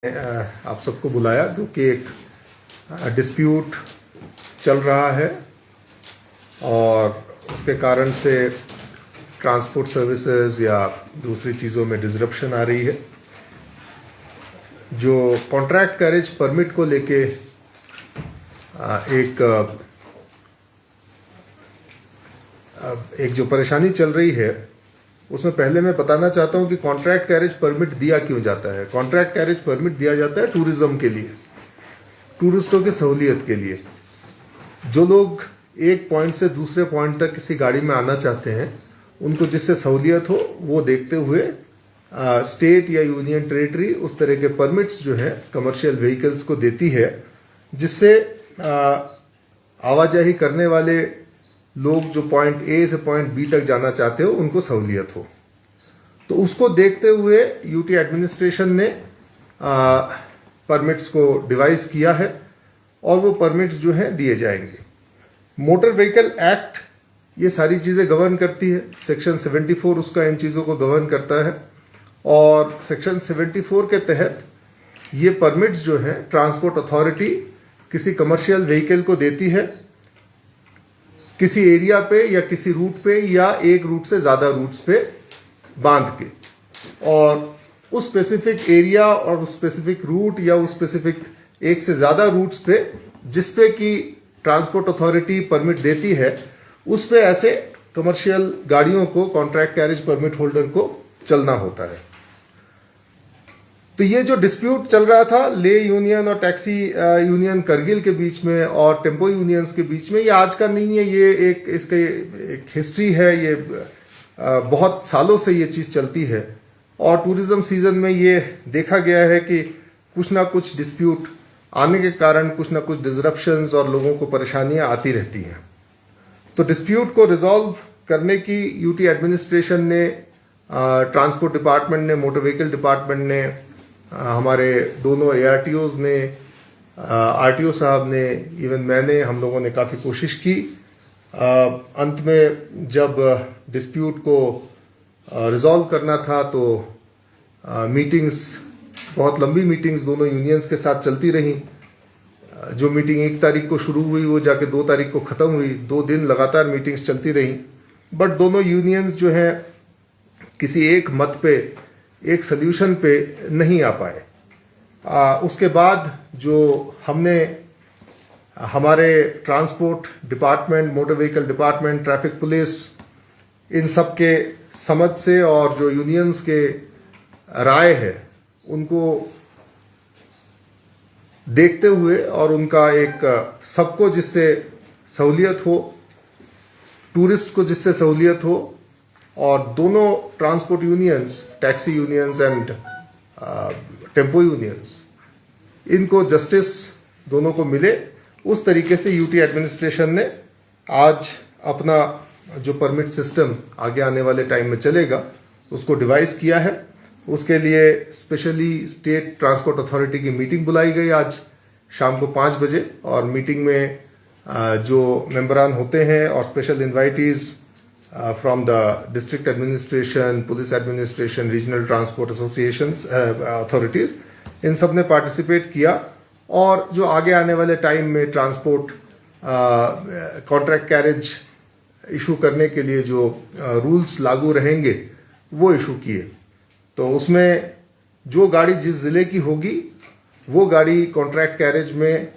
आप सबको बुलाया क्योंकि एक डिस्प्यूट चल रहा है और उसके कारण से ट्रांसपोर्ट सर्विसेज या दूसरी चीज़ों में डिसरप्शन आ रही है। जो कॉन्ट्रैक्ट कैरेज परमिट को लेके एक जो परेशानी चल रही है उसमें पहले मैं बताना चाहता हूं कि कॉन्ट्रैक्ट कैरेज परमिट दिया क्यों जाता है। कॉन्ट्रैक्ट कैरेज परमिट दिया जाता है टूरिज्म के लिए, टूरिस्टों की सहूलियत के लिए। जो लोग एक पॉइंट से दूसरे पॉइंट तक किसी गाड़ी में आना चाहते हैं उनको जिससे सहूलियत हो वो देखते हुए स्टेट या यूनियन टेरिटरी उस तरह के परमिट्स जो है कमर्शियल व्हीकल्स को देती है, जिससे आवाजाही करने वाले लोग जो पॉइंट ए से पॉइंट बी तक जाना चाहते हो उनको सहूलियत हो। तो उसको देखते हुए यूटी एडमिनिस्ट्रेशन ने परमिट्स को डिवाइस किया है और वो परमिट्स जो हैं दिए जाएंगे। मोटर व्हीकल एक्ट ये सारी चीजें गवर्न करती है। सेक्शन 74 उसका इन चीजों को गवर्न करता है और सेक्शन 74 के तहत ये परमिट्स जो हैं ट्रांसपोर्ट अथॉरिटी किसी कमर्शियल व्हीकल को देती है किसी एरिया पे या किसी रूट पे या एक रूट से ज्यादा रूट्स पे बांध के, और उस स्पेसिफिक एरिया और उस स्पेसिफिक रूट या उस स्पेसिफिक एक से ज्यादा रूट्स पे जिस पे कि ट्रांसपोर्ट अथॉरिटी परमिट देती है उस पे ऐसे कमर्शियल गाड़ियों को कॉन्ट्रैक्ट कैरेज परमिट होल्डर को चलना होता है। तो ये जो डिस्प्यूट चल रहा था ले यूनियन और टैक्सी यूनियन करगिल के बीच में और टेम्पो यूनियंस के बीच में, ये आज का नहीं है, ये इसके एक हिस्ट्री है। ये बहुत सालों से ये चीज चलती है और टूरिज्म सीजन में ये देखा गया है कि कुछ ना कुछ डिस्प्यूट आने के कारण कुछ ना कुछ डिसरप्शंस और लोगों को परेशानियां आती रहती हैं। तो डिस्प्यूट को रिजॉल्व करने की यूटी एडमिनिस्ट्रेशन ने, ट्रांसपोर्ट डिपार्टमेंट ने, मोटर व्हीकल डिपार्टमेंट ने, हमारे दोनों एआरटीओज ने, आरटीओ साहब ने, इवन मैंने, हम लोगों ने काफ़ी कोशिश की। अंत में जब डिस्प्यूट को रिजॉल्व करना था तो मीटिंग्स, बहुत लंबी मीटिंग्स दोनों यूनियंस के साथ चलती रहीं। जो मीटिंग 1 तारीख को शुरू हुई वो जाके 2 तारीख को ख़त्म हुई। 2 दिन लगातार मीटिंग्स चलती रहीं, बट दोनों यूनियंस जो हैं किसी एक मत पे, एक सोल्यूशन पे नहीं आ पाए। उसके बाद जो हमने हमारे transport department, motor vehicle department, traffic police, इन सब के समझ से और जो यूनियंस के राय है उनको देखते हुए और उनका एक सबको जिससे सहूलियत हो, टूरिस्ट को जिससे सहूलियत हो, और दोनों transport unions, taxi unions and tempo unions, इनको जस्टिस दोनों को मिले, उस तरीके से यूटी एडमिनिस्ट्रेशन ने आज अपना जो परमिट सिस्टम आगे आने वाले टाइम में चलेगा उसको डिवाइस किया है। उसके लिए स्पेशली स्टेट ट्रांसपोर्ट अथॉरिटी की मीटिंग बुलाई गई आज शाम को 5 बजे, और मीटिंग में जो मेंबरान होते हैं और special invitees from the district administration, police administration, regional transport associations, authorities, इन सब ने पार्टिसिपेट किया। और जो आगे आने वाले टाइम में ट्रांसपोर्ट कॉन्ट्रैक्ट कैरेज इशू करने के लिए जो रूल्स लागू रहेंगे वो इशू किए। तो उसमें जो गाड़ी जिस जिले की होगी वो गाड़ी कॉन्ट्रैक्ट कैरेज में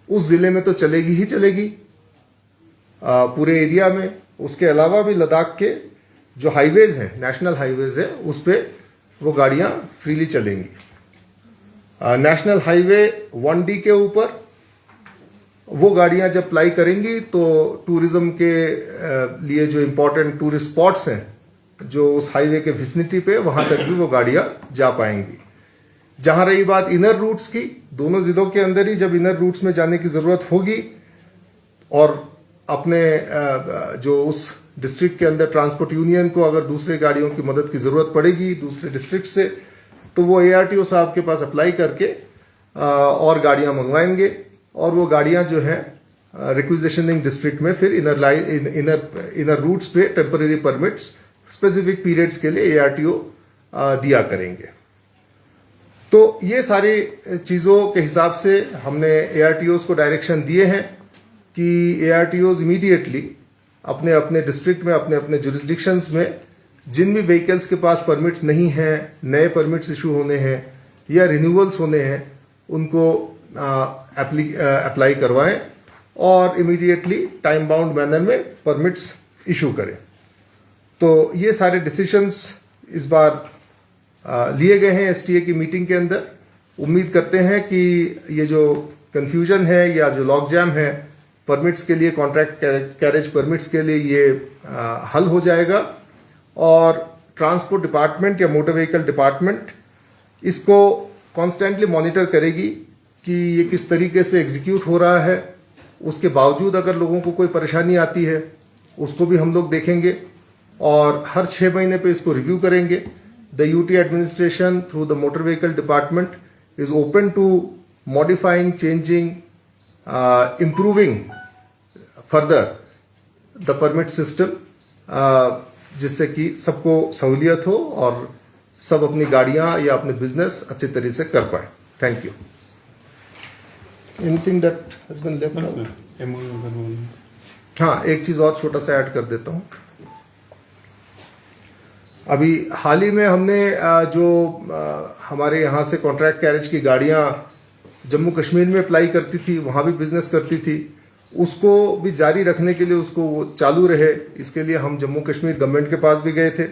उस जिले में तो चलेगी ही चलेगी पूरे एरिया में। उसके अलावा भी लद्दाख के जो हाईवेज हैं, नेशनल हाईवेज है, उस पे वो गाड़ियां फ्रीली चलेंगी। नेशनल हाईवे 1D के ऊपर वो गाड़ियां जब अप्लाई करेंगी तो टूरिज्म के लिए जो इंपॉर्टेंट टूरिस्ट स्पॉट्स हैं जो उस हाईवे के विसिनिटी पे, वहां तक भी वो गाड़ियां जा पाएंगी। जहां रही बात इनर रूट्स की, दोनों जिलों के अंदर ही जब इनर रूट्स में जाने की जरूरत होगी और अपने जो उस डिस्ट्रिक्ट के अंदर ट्रांसपोर्ट यूनियन को अगर दूसरे गाड़ियों की मदद की जरूरत पड़ेगी दूसरे डिस्ट्रिक्ट से, तो वो एआरटीओ साहब के पास अप्लाई करके और गाड़ियां मंगवाएंगे और वो गाड़ियां जो हैं रिक्विजिशनिंग डिस्ट्रिक्ट में फिर इनर रूट्स पे टेम्पररी परमिट्स स्पेसिफिक पीरियड्स के लिए एआरटीओ दिया करेंगे। तो ये सारी चीज़ों के हिसाब से हमने ARTOs को डायरेक्शन दिए हैं कि ARTOs इमीडिएटली अपने अपने डिस्ट्रिक्ट में, अपने अपने जुरिस्डिक्शंस में जिन भी व्हीकल्स के पास परमिट्स नहीं हैं, नए परमिट्स इशू होने हैं या रिन्यूअल्स होने हैं, उनको अप्लाई करवाएं और इमीडिएटली टाइम बाउंड मैनर में परमिट्स इशू करें। तो ये सारे डिसीजंस इस बार लिए गए हैं STA की मीटिंग के अंदर। उम्मीद करते हैं कि ये जो कंफ्यूजन है या जो लॉक जैम है परमिट्स के लिए, कॉन्ट्रैक्ट कैरेज परमिट्स के लिए, ये हल हो जाएगा और ट्रांसपोर्ट डिपार्टमेंट या मोटर व्हीकल डिपार्टमेंट इसको कॉन्स्टेंटली मॉनिटर करेगी कि ये किस तरीके से एग्जीक्यूट हो रहा है। उसके बावजूद अगर लोगों को कोई परेशानी आती है उसको भी हम लोग देखेंगे और हर 6 महीने पे इसको रिव्यू करेंगे। The UT administration through the motor vehicle department is open to modifying, changing, improving further the permit system, जिससे कि सबको सहूलियत हो और सब अपनी गाड़ियां या अपने बिजनेस अच्छे तरीके से कर पाए। Thank you. Anything that has been left out? हाँ, एक चीज और छोटा सा ऐड कर देता हूँ। अभी हाल ही में हमने जो हमारे यहाँ से कॉन्ट्रैक्ट कैरेज की गाड़ियाँ जम्मू कश्मीर में अप्लाई करती थी, वहाँ भी बिजनेस करती थी, उसको भी जारी रखने के लिए, उसको वो चालू रहे, इसके लिए हम जम्मू कश्मीर गवर्नमेंट के पास भी गए थे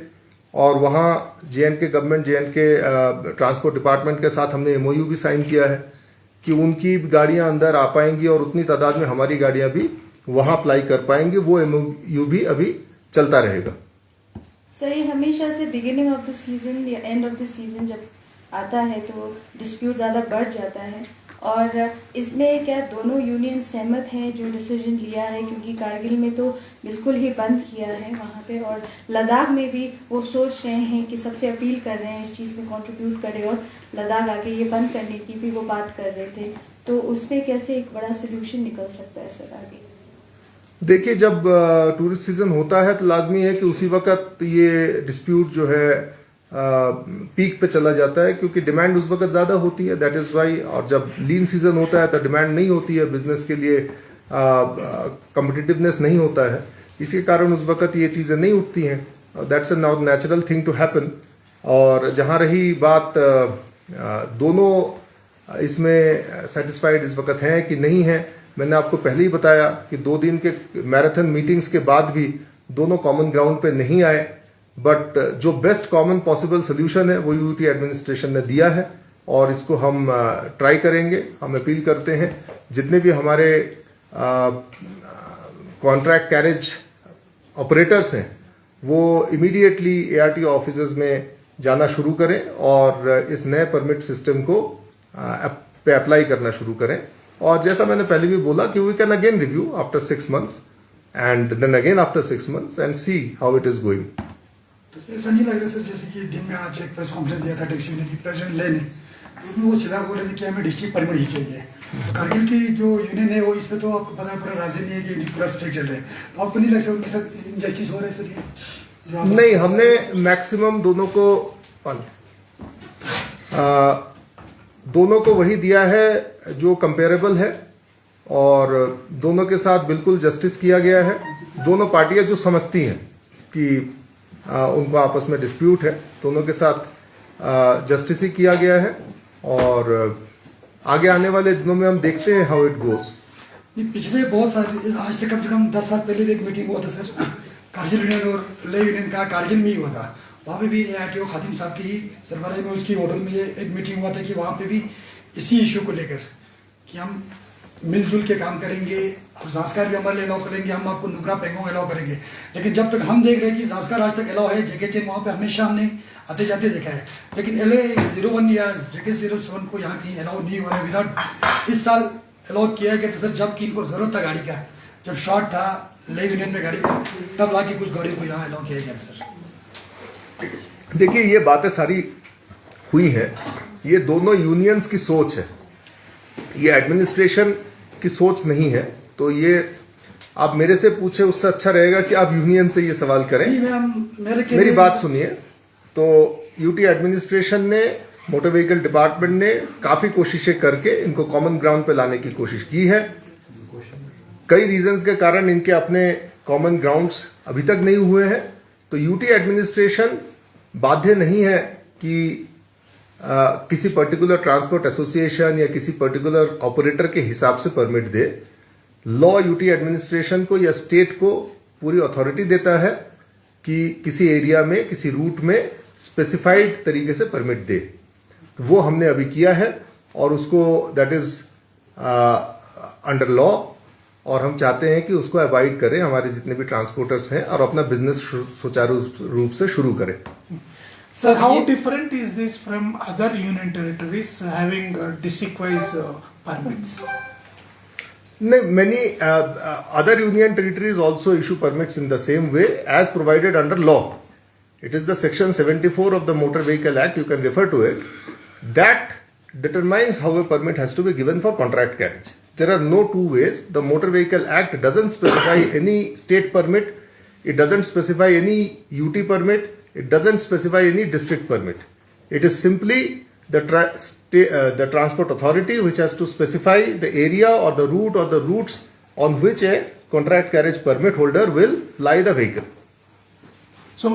और वहाँ JNK government, JNK transport department के साथ हमने MOU भी साइन किया है कि उनकी गाड़ियाँ अंदर आ पाएंगी और उतनी तादाद में हमारी गाड़ियाँ भी वहाँ अप्लाई कर पाएंगी। वो MOU भी अभी चलता रहेगा। सर, ये हमेशा से बिगिनिंग ऑफ द सीजन या एंड ऑफ द सीजन जब आता है तो डिस्प्यूट ज़्यादा बढ़ जाता है और इसमें क्या दोनों यूनियन सहमत हैं जो डिसीजन लिया है? क्योंकि कारगिल में तो बिल्कुल ही बंद किया है वहाँ पे और लद्दाख में भी वो सोच रहे हैं कि सबसे अपील कर रहे हैं इस चीज़ में कंट्रीब्यूट करें और लद्दाख आके ये बंद करने की भी वो बात कर रहे थे। तो उस पर कैसे एक बड़ा सोल्यूशन निकल सकता है सर आगे? देखिए, जब टूरिस्ट सीजन होता है तो लाजमी है कि उसी वक्त ये डिस्प्यूट जो है पीक पे चला जाता है क्योंकि डिमांड उस वक्त ज़्यादा होती है। That is why. और जब लीन सीजन होता है तो डिमांड नहीं होती है, बिजनेस के लिए कॉम्पिटिटिवनेस नहीं होता है, इसके कारण उस वक्त ये चीज़ें नहीं उठती हैं। That's a natural thing to happen. और जहाँ रही बात दोनों इसमें सेटिस्फाइड इस वक्त हैं कि नहीं है, मैंने आपको पहले ही बताया कि 2 दिन के मैराथन मीटिंग्स के बाद भी दोनों कॉमन ग्राउंड पे नहीं आए, बट जो बेस्ट कॉमन पॉसिबल सोल्यूशन है वो UT एडमिनिस्ट्रेशन ने दिया है और इसको हम ट्राई करेंगे। हम अपील करते हैं जितने भी हमारे कॉन्ट्रैक्ट कैरेज ऑपरेटर्स हैं वो इमीडिएटली ARTO ऑफिसेज में जाना शुरू करें और इस नए परमिट सिस्टम को पे अप्लाई करना शुरू करें। और जैसा मैंने पहले भी बोला कि we can again review after 6 months and then again after 6 months and see how it is going. तो ऐसा नहीं लग रहा सर, जैसे कि दिन में आज एक प्रेस कॉन्फ्रेंस दिया था टैक्सी यूनियन की प्रेसिडेंट ले ने, तो उसमें वो सीधा बोल रहे थे कि हमें डिस्ट्रिक्ट परमिट ही चाहिए। तो कारगिल की जो यूनियन है वो इस पर तो आपको पता है पूरा राज्य नहीं है कि पूरा स्ट्रिक्ट चल रहे हैं, तो आपको नहीं लगता उनके साथ इनजस्टिस हो रहा है सर? ये नहीं, हमने मैक्सिमम दोनों को वही दिया है जो कंपेरेबल है और दोनों के साथ बिल्कुल जस्टिस किया गया है। दोनों पार्टियां जो समझती हैं कि उनको आपस में डिस्प्यूट है, दोनों के साथ जस्टिस ही किया गया है और आगे आने वाले दिनों में हम देखते हैं हाउ इट गोज। पिछले बहुत सारे, आज से कम 10 साल पहले भी एक मीटिंग हुआ था सर, कारगिल यूनियन और ले यूनियन का, कारगिल में ही हुआ था। वहाँ पे भी ARTO खादिम साहब की सरबराही में उसकी ऑर्डर में ये एक मीटिंग हुआ था कि वहाँ पे भी इसी इशू को लेकर कि हम मिलजुल के काम करेंगे। अब संस्कार भी हमारे लिए अलाउ करेंगे, हम आपको नुकरा पेंगोंग अलाउ करेंगे, लेकिन जब तक हम देख रहे हैं कि संस्कार आज तक अलाउ है, JK10 वहाँ पे हमेशा हमने आते जाते देखा है, लेकिन LA01 या JK07 को यहाँ कहीं अलाउ नहीं हो रहा है। विदाउट इस साल अलाउ किया गया था सर, जबकि इनको जरूरत था गाड़ी का, जब शॉर्ट था ले यूनियन में गाड़ी का, तब लाके कुछ गाड़ी को यहाँ अलाउ किया गया सर। देखिए, ये बातें सारी हुई हैं, ये दोनों यूनियंस की सोच है, ये एडमिनिस्ट्रेशन की सोच नहीं है। तो ये आप मेरे से पूछे उससे अच्छा रहेगा कि आप यूनियन से ये सवाल करें। मेरी बात सुनिए। तो UT एडमिनिस्ट्रेशन ने मोटर व्हीकल डिपार्टमेंट ने काफी कोशिशें करके इनको कॉमन ग्राउंड पे लाने की कोशिश की है। कई रीजंस के कारण इनके अपने कॉमन ग्राउंड्स अभी तक नहीं हुए हैं, तो यूटी एडमिनिस्ट्रेशन बाध्य नहीं है कि किसी पर्टिकुलर ट्रांसपोर्ट एसोसिएशन या किसी पर्टिकुलर ऑपरेटर के हिसाब से परमिट दे। लॉ यूटी एडमिनिस्ट्रेशन को या स्टेट को पूरी अथॉरिटी देता है कि किसी एरिया में, किसी रूट में स्पेसिफाइड तरीके से परमिट दे। वो हमने अभी किया है और उसको दैट इज अंडर लॉ, और हम चाहते हैं कि उसको अवॉइड करें हमारे जितने भी ट्रांसपोर्टर्स हैं और अपना बिजनेस सुचारू रूप से शुरू करें। Sir, how different is this from other union territories having district-wise permits? Many other union territories also issue permits in the same way as provided under law. It is the section 74 of the Motor Vehicle Act, you can refer to it, that determines how a permit has to be given for contract carriage. There are no two ways. The Motor Vehicle Act doesn't specify any state permit, it doesn't specify any UT permit, it doesn't specify any district permit. It is simply the transport authority which has to specify the area or the route or the routes on which a contract carriage permit holder will ply the vehicle. So,